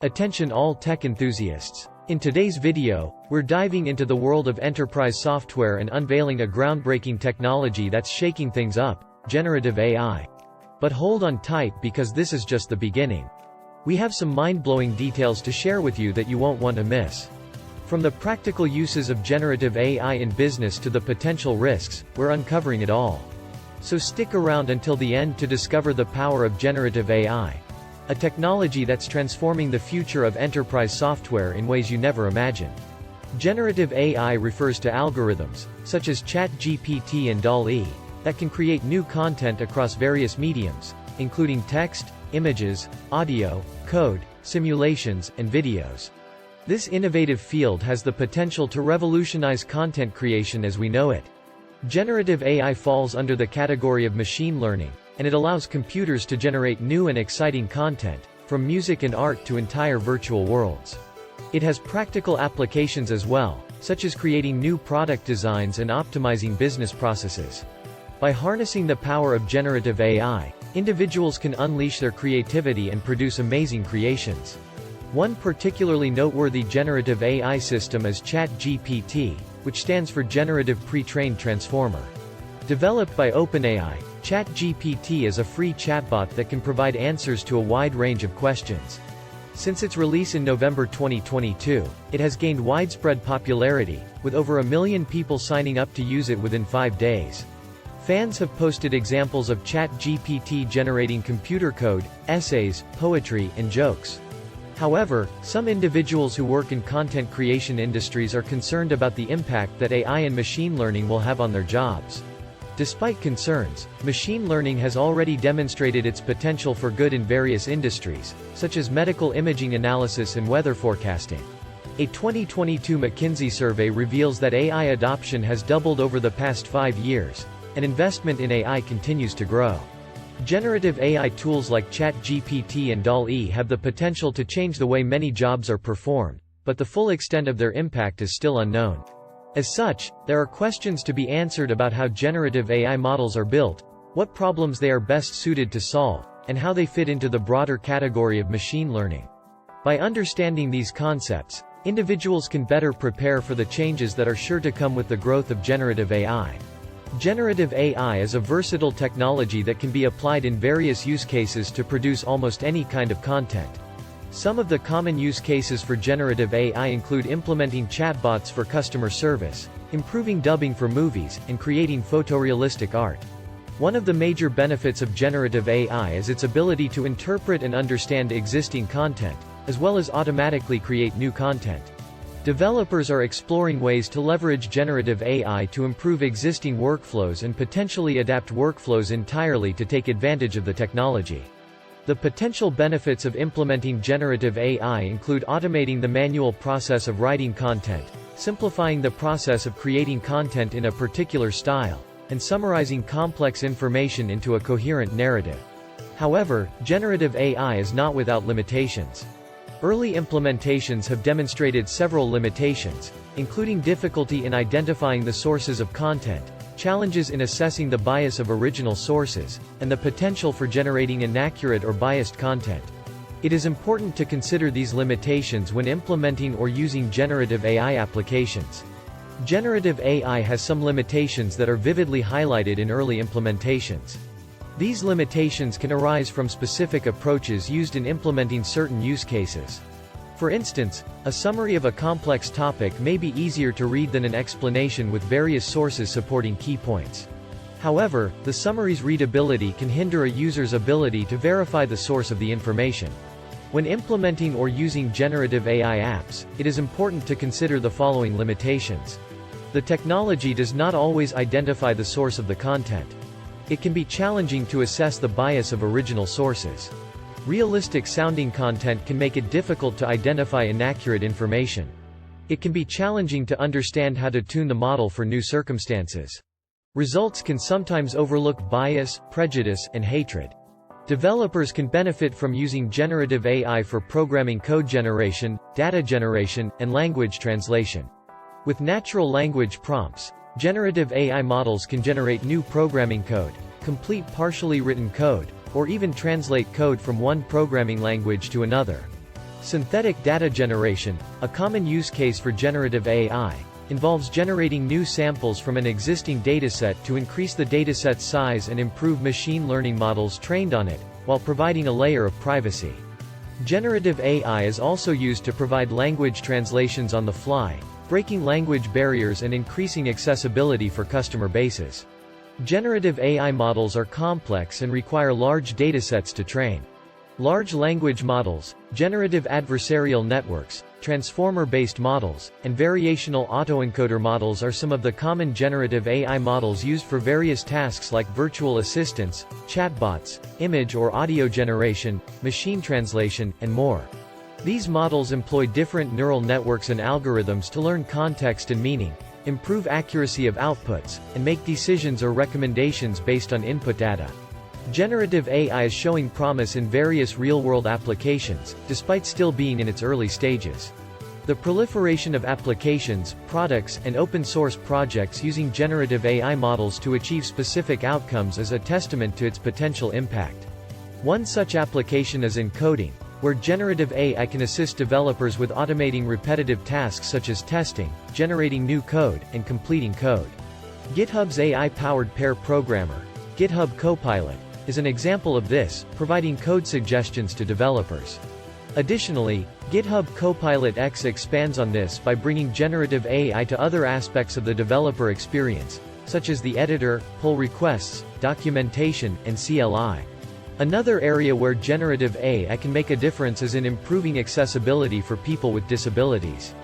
Attention all tech enthusiasts. In today's video, we're diving into the world of enterprise software and unveiling a groundbreaking technology that's shaking things up, generative AI. But hold on tight because this is just the beginning. We have some mind-blowing details to share with you that you won't want to miss. From the practical uses of generative AI in business to the potential risks, we're uncovering it all. So stick around until the end to discover the power of generative AI. A technology that's transforming the future of enterprise software in ways you never imagined. Generative AI refers to algorithms, such as ChatGPT and DALL-E, that can create new content across various mediums, including text, images, audio, code, simulations, and videos. This innovative field has the potential to revolutionize content creation as we know it. Generative AI falls under the category of machine learning, and it allows computers to generate new and exciting content, from music and art to entire virtual worlds. It has practical applications as well, such as creating new product designs and optimizing business processes. By harnessing the power of generative AI, individuals can unleash their creativity and produce amazing creations. One particularly noteworthy generative AI system is ChatGPT, which stands for Generative Pretrained Transformer. Developed by OpenAI, ChatGPT is a free chatbot that can provide answers to a wide range of questions. Since its release in November 2022, it has gained widespread popularity, with over 1 million people signing up to use it within 5 days. Fans have posted examples of ChatGPT generating computer code, essays, poetry, and jokes. However, some individuals who work in content creation industries are concerned about the impact that AI and machine learning will have on their jobs. Despite concerns, machine learning has already demonstrated its potential for good in various industries, such as medical imaging analysis and weather forecasting. A 2022 McKinsey survey reveals that AI adoption has doubled over the past 5 years, and investment in AI continues to grow. Generative AI tools like ChatGPT and DALL-E have the potential to change the way many jobs are performed, but the full extent of their impact is still unknown. As such, there are questions to be answered about how generative AI models are built, what problems they are best suited to solve, and how they fit into the broader category of machine learning. By understanding these concepts, individuals can better prepare for the changes that are sure to come with the growth of generative AI. Generative AI is a versatile technology that can be applied in various use cases to produce almost any kind of content. Some of the common use cases for generative AI include implementing chatbots for customer service, improving dubbing for movies, and creating photorealistic art. One of the major benefits of generative AI is its ability to interpret and understand existing content, as well as automatically create new content. Developers are exploring ways to leverage generative AI to improve existing workflows and potentially adapt workflows entirely to take advantage of the technology. The potential benefits of implementing generative AI include automating the manual process of writing content, simplifying the process of creating content in a particular style, and summarizing complex information into a coherent narrative. However, generative AI is not without limitations. Early implementations have demonstrated several limitations, including difficulty in identifying the sources of content, challenges in assessing the bias of original sources, and the potential for generating inaccurate or biased content. It is important to consider these limitations when implementing or using generative AI applications. Generative AI has some limitations that are vividly highlighted in early implementations. These limitations can arise from specific approaches used in implementing certain use cases. For instance, a summary of a complex topic may be easier to read than an explanation with various sources supporting key points. However, the summary's readability can hinder a user's ability to verify the source of the information. When implementing or using generative AI apps, it is important to consider the following limitations. The technology does not always identify the source of the content. It can be challenging to assess the bias of original sources. Realistic-sounding content can make it difficult to identify inaccurate information. It can be challenging to understand how to tune the model for new circumstances. Results can sometimes overlook bias, prejudice, and hatred. Developers can benefit from using generative AI for programming code generation, data generation, and language translation. With natural language prompts, generative AI models can generate new programming code, complete partially written code, or even translate code from one programming language to another. Synthetic data generation, a common use case for generative AI, involves generating new samples from an existing dataset to increase the dataset's size and improve machine learning models trained on it, while providing a layer of privacy. Generative AI is also used to provide language translations on the fly, breaking language barriers and increasing accessibility for customer bases. Generative AI models are complex and require large datasets to train. Large language models, generative adversarial networks, transformer-based models, and variational autoencoder models are some of the common generative AI models used for various tasks like virtual assistants, chatbots, image or audio generation, machine translation, and more. These models employ different neural networks and algorithms to learn context and meaning, improve accuracy of outputs, and make decisions or recommendations based on input data. Generative AI is showing promise in various real-world applications, despite still being in its early stages. The proliferation of applications, products, and open-source projects using generative AI models to achieve specific outcomes is a testament to its potential impact. One such application is in coding, where generative AI can assist developers with automating repetitive tasks such as testing, generating new code, and completing code. GitHub's AI-powered pair programmer, GitHub Copilot, is an example of this, providing code suggestions to developers. Additionally, GitHub Copilot X expands on this by bringing generative AI to other aspects of the developer experience, such as the editor, pull requests, documentation, and CLI. Another area where generative AI can make a difference is in improving accessibility for people with disabilities.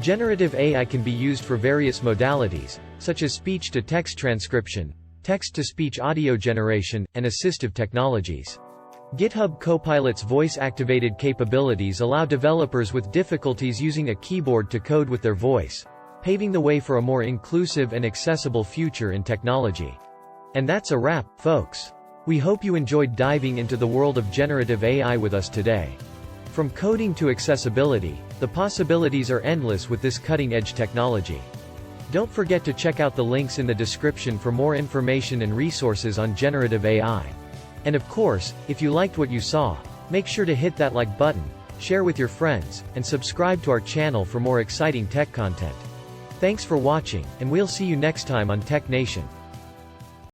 Generative AI can be used for various modalities, such as speech-to-text transcription, text-to-speech audio generation, and assistive technologies. GitHub Copilot's voice-activated capabilities allow developers with difficulties using a keyboard to code with their voice, paving the way for a more inclusive and accessible future in technology. And that's a wrap, folks. We hope you enjoyed diving into the world of generative AI with us today. From coding to accessibility, the possibilities are endless with this cutting-edge technology. Don't forget to check out the links in the description for more information and resources on generative AI. And of course, if you liked what you saw, make sure to hit that like button, share with your friends, and subscribe to our channel for more exciting tech content. Thanks for watching, and we'll see you next time on TechNation.